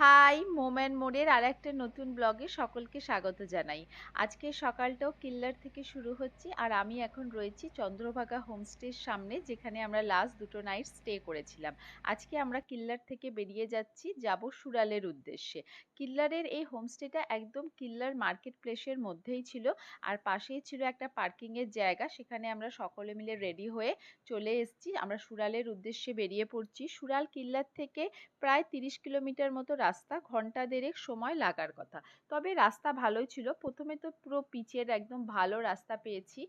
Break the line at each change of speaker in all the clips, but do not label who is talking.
High moment মোড়ের আর একটা নতুন ব্লগে সকলকে স্বাগত জানাই। আজকে সকালটাও কিল্লার থেকে শুরু হচ্ছে আর আমি এখন রয়েছি চন্দ্রভাগা হোমস্টের সামনে, যেখানে আমরা লাস্ট দুটো নাইট স্টে করেছিলাম। আজকে আমরা কিল্লার থেকে বেরিয়ে যাচ্ছি, যাব সুরালের উদ্দেশ্যে। কিল্লারের এই হোমস্টেটা একদম কিল্লার মার্কেট প্লেসের মধ্যেই ছিল, আর পাশেই ছিল একটা পার্কিংয়ের জায়গা। সেখানে আমরা সকলে মিলে রেডি হয়ে চলে এসেছি, আমরা সুরালের উদ্দেশ্যে বেরিয়ে পড়ছি। সুরাল কিল্লার থেকে প্রায় 30 কিলোমিটার মতো রাস্তা, ঘন্টা দেড়েক সময় লাগার কথা। তবে রাস্তা ভালোই ছিল। প্রথমে তো পুরো পিচের একদম ভালো রাস্তা পেয়েছি,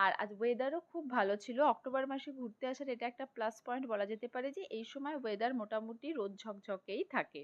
আর আজ ওয়েদারও খুব ভালো ছিল। অক্টোবর মাসে ঘুরতে আসার এটা একটা প্লাস পয়েন্ট বলা যেতে পারে, যে এই সময় ওয়েদার মোটামুটি রোদ ঝকঝকেই থাকে।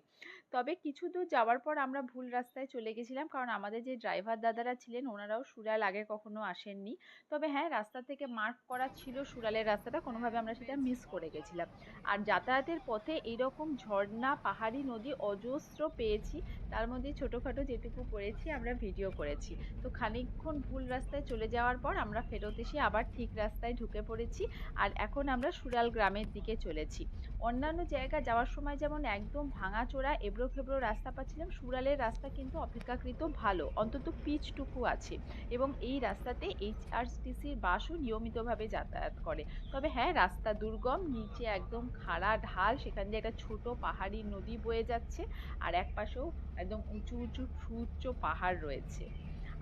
তবে কিছু দূর যাওয়ার পর আমরা ভুল রাস্তায় চলে গেছিলাম, কারণ আমাদের যে ড্রাইভার দাদারা ছিলেন ওনারাও সুরাল আগে কখনো আসেননি। তবে হ্যাঁ, রাস্তা থেকে মার্ক করা ছিল সুরালের রাস্তাটা, কোনোভাবে আমরা সেটা মিস করে গেছিলাম। আর যাতায়াতের পথে এইরকম ঝর্ণা, পাহাড়ি নদী অজস্র পেয়েছি। তার মধ্যে ছোটোখাটো যেটুকু পড়েছি আমরা ভিডিও করেছি। তো খানিকক্ষণ ভুল রাস্তায় চলে যাওয়ার পর আমরা ফেরত এসে আবার ঠিক রাস্তায় ঢুকে পড়েছি। আর এখন আমরা সুরাল গ্রামের দিকে চলেছি। অন্যান্য জায়গা যাওয়ার সময় যেমন একদম ভাঙাচোরা এবড়ো খেবড়ো রাস্তা পাচ্ছিলাম, সুরালের রাস্তা কিন্তু অপেক্ষাকৃত ভালো, অন্তত পিচটুকু আছে। এবং এই রাস্তাতে HRTCর বাসও নিয়মিতভাবে যাতায়াত করে। তবে হ্যাঁ, রাস্তা দুর্গম, নিচে একদম খাড়া ঢাল, সেখান দিয়ে একটা ছোট পাহাড়ি নদী বয়ে যাচ্ছে, আর এক পাশেও একদম উঁচু উঁচু সুউচ্চ পাহাড় রয়েছে।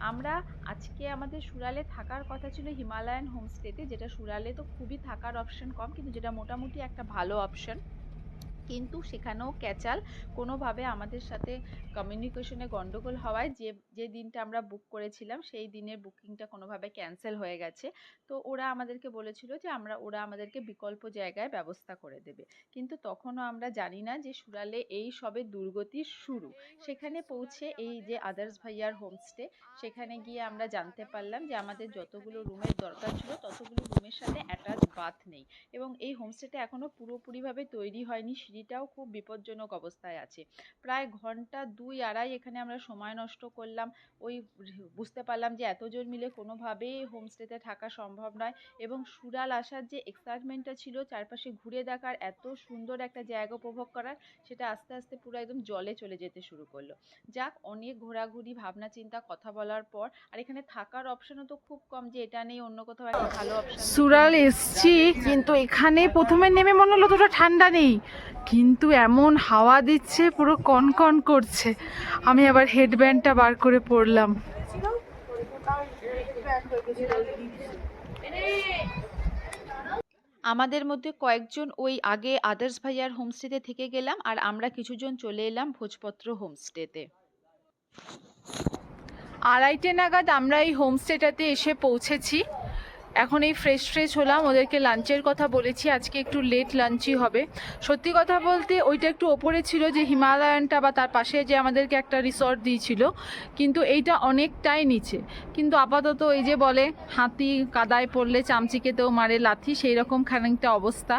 আমরা আজকে আমাদের সুরালে থাকার কথা ছিল হিমালয়ান হোমস্টেতে, যেটা সুরালে তো খুবই থাকার অপশন কম, কিন্তু যেটা মোটামুটি একটা ভালো অপশন। কিন্তু সেখানেও ক্যাচাল, কোনোভাবে আমাদের সাথে কমিউনিকেশনে গন্ডগোল হওয়ায় যে দিনটা আমরা বুক করেছিলাম সেই দিনের বুকিংটা কোনোভাবে ক্যান্সেল হয়ে গেছে। তো ওরা আমাদেরকে বলেছিল যে ওরা আমাদেরকে বিকল্প জায়গায় ব্যবস্থা করে দেবে। কিন্তু তখনও আমরা জানি না যে সুরালে এই সবে দুর্গতির শুরু। সেখানে পৌঁছে এই যে আদার্স ভাইয়ার হোমস্টে, সেখানে গিয়ে আমরা জানতে পারলাম যে আমাদের যতগুলো রুমের দরকার ছিল ততগুলো রুমের সাথে অ্যাটাচ বাথ নেই, এবং এই হোমস্টেটা এখনও পুরোপুরিভাবে তৈরি হয়নি। সিঁড়িটাও খুব বিপজ্জনক অবস্থায় আছে। প্রায় ঘন্টা 2-2.5 এখানে আমরা সময় নষ্ট করলাম। ওই বুঝতে পারলাম যে এতজন মিলে কোনোভাবেই হোমস্টেতে থাকা সম্ভব নয়। এবং সুরাল আসার যে এক্সাইটমেন্টটা ছিল, চারপাশে ঘুরে দেখার, এত সুন্দর একটা জায়গা উপভোগ করার, সেটা আস্তে আস্তে পুরো একদম জলে চলে যেতে শুরু করলো। যাক, অনেক ঘোরাঘুরি, ভাবনা চিন্তা, কথা বলার পর, আর এখানে থাকার অপশনও তো খুব কম যে এটা নেই অন্য কোথাও একটা ভালো অপশন।
সুরাল এসছি, কিন্তু এখানে প্রথমে নেমে মনে হলো তোটা ঠান্ডা নেই, কিন্তু এমন হাওয়া দিচ্ছে পুরো কনকন করছে। আমি আবার হেডব্যান্ডটা বার করে পরলাম।
আমাদের মধ্যে কয়েকজন ওই আগে আদার্স ভাইয়ার হোমস্টেতে থেকে গেলাম, আর আমরা কিছুজন চলে এলাম ভোজপত্র হোমস্টেতে।
2:30 নাগাদ আমরা এই হোমস্টেটাতে এসে পৌঁছেছি। এখন এই ফ্রেশ হলাম, ওদেরকে লাঞ্চের কথা বলেছি, আজকে একটু লেট লাঞ্চই হবে। সত্যি কথা বলতে ওইটা একটু ওপরে ছিল, যে হিমালয়ানটা বা তার পাশে যে আমাদেরকে একটা রিসর্ট দিয়েছিল, কিন্তু এইটা অনেকটাই নিচে। কিন্তু আপাতত এই যে বলে হাতি কাদায় পড়লে চামচিকেতেও মারে লাথি, সেই রকম খানিকটা অবস্থা।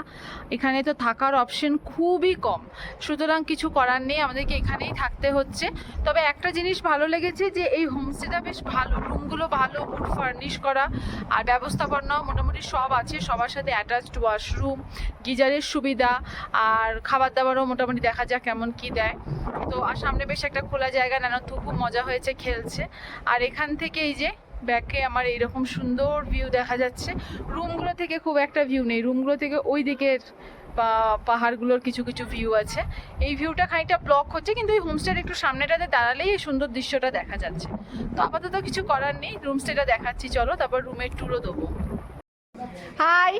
এখানে তো থাকার অপশন খুবই কম, সুতরাং কিছু করার নেই, আমাদেরকে এখানেই থাকতে হচ্ছে। তবে একটা জিনিস ভালো লেগেছে, যে এই হোমস্টেটা বেশ ভালো, রুমগুলো ভালো, উড ফার্নিশ করা, আর ব্যবস্থাপনাও মোটামুটি সব আছে, সবার সাথে অ্যাটাচড ওয়াশরুম, গিজারের সুবিধা, আর খাবার দাবারও মোটামুটি দেখা যাক কেমন কি দেয়। তো আর সামনে বেশ একটা খোলা জায়গা, নানাথু খুব মজা হয়েছে, খেলছে। আর এখান থেকে এই যে ব্যাকে আমার এইরকম সুন্দর ভিউ দেখা যাচ্ছে। রুমগুলো থেকে খুব একটা ভিউ নেই, রুমগুলো থেকে ওই দিকের পাহাড়গুলোর কিছু কিছু ভিউ আছে। এই ভিউটা খানিকটা ব্লক হচ্ছে, কিন্তু এই হোমস্টের একটু সামনেটাতে দাঁড়ালেই এই সুন্দর দৃশ্যটা দেখা যাচ্ছে। তো আপাতত কিছু করার নেই, রুমস্টেটা দেখাচ্ছি, চলো তারপর রুমের ট্যুরও দেবো। হাই,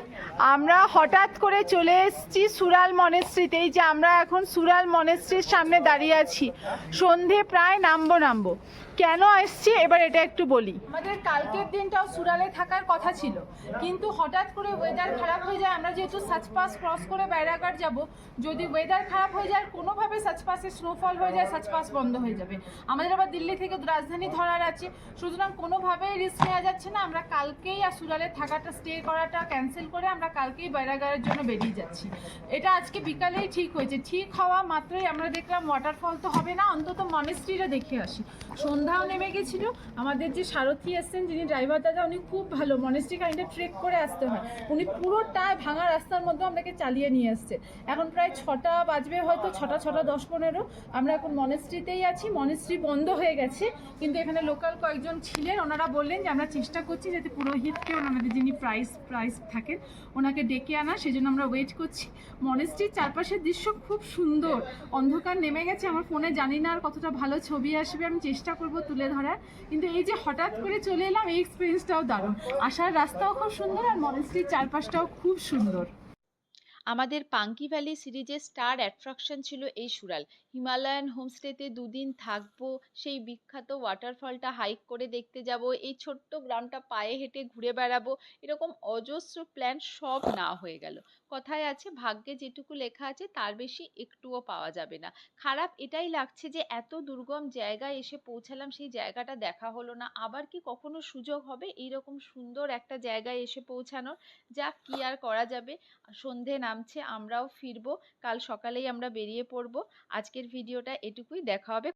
আমরা হঠাৎ করে চলে এসেছি সুরাল মনেস্ট্রিতে। এই যে আমরা এখন সুরাল মনেস্ট্রির সামনে দাঁড়িয়ে আছি, সন্ধে প্রায় নামবো। কেন এসছি এবার এটা একটু বলি। আমাদের কালকের দিনটাও সুরালে থাকার কথা ছিল, কিন্তু হঠাৎ করে ওয়েদার খারাপ হয়ে যায়। আমরা যেহেতু সাচপাস ক্রস করে বাইরাঘাট যাব, যদি ওয়েদার খারাপ হয়ে যায়, কোনোভাবে সাচপাসে স্নোফল হয়ে যায়, সাচপাস বন্ধ হয়ে যাবে। আমাদের আবার দিল্লি থেকে রাজধানী ধরার আছে, সুতরাং কোনোভাবেই রিস্ক নেওয়া যাচ্ছে না। আমরা কালকেই আর সুরালে থাকাটা স্টে করার করাটা ক্যান্সেল করে আমরা কালকেই বৈরাগড়ের জন্য বেরিয়ে যাচ্ছি। এটা আজকে বিকালেই ঠিক হয়েছে। ঠিক হওয়া মাত্রই আমরা দেখলাম ওয়াটারফল তো হবে না, অন্তত মনেস্ট্রিটা দেখে আসি। সন্ধ্যাও নেমে গেছিল। আমাদের যে সারথি এসছেন, যিনি ড্রাইভার দাদা, উনি খুব ভালো। মনেস্ট্রি খানিকটা ট্রেক করে আসতে হয়, উনি পুরোটাই ভাঙা রাস্তার মধ্যে আমাদেরকে চালিয়ে নিয়ে আসছে। এখন প্রায় 6টা বাজবে, হয়তো 6টা 10-15। আমরা এখন মনেস্ট্রিতেই আছি। মনেস্ট্রি বন্ধ হয়ে গেছে, কিন্তু এখানে লোকাল কয়েকজন ছিলেন, ওনারা বললেন যে আমরা চেষ্টা করছি যাতে পুরোহিতকে, ওনাদের যিনি প্রাইস থাকেন, ওনাকে ডেকে আনা, সেজন্য আমরা ওয়েট করছি। মনেস্ট্রির চারপাশের দৃশ্য খুব সুন্দর। অন্ধকার নেমে গেছে, আমার ফোনে জানি না আর কতটা ভালো ছবি আসবে, আমি চেষ্টা করব তুলে ধরার। কিন্তু এই যে হঠাৎ করে চলে এলাম, এই এক্সপিরিয়েন্সটাও দারুণ। আসার রাস্তাও খুব সুন্দর আর মনেস্ট্রির চারপাশটাও খুব সুন্দর।
আমাদের পাঙ্কি ভ্যালি সিরিজের স্টার অ্যাট্রাকশন ছিল এই সুরাল। হিমালয়ান হোমস্টেতে দুদিন থাকবো, সেই বিখ্যাত ওয়াটারফলটা হাইক করে দেখতে যাব, এই ছোট্ট গ্রামটা পায়ে হেঁটে ঘুরে বেড়াবো, এরকম অজস্র প্ল্যান সব না হয়ে গেল। কথায় আছে, ভাগ্যে যেটুকু লেখা আছে তার বেশি একটুও পাওয়া যাবে না। খারাপ এটাই লাগছে যে এত দুর্গম জায়গায় এসে পৌঁছালাম, সেই জায়গাটা দেখা হলো না। আবার কি কখনো সুযোগ হবে এইরকম সুন্দর একটা জায়গায় এসে পৌঁছানোর? যাক, কি আর করা যাবে। সন্ধে নামছে, আমরাও ফিরবো। কাল সকালেই আমরা বেরিয়ে পড়বো। আজকের ভিডিওটা এটুকুই, দেখা হবে।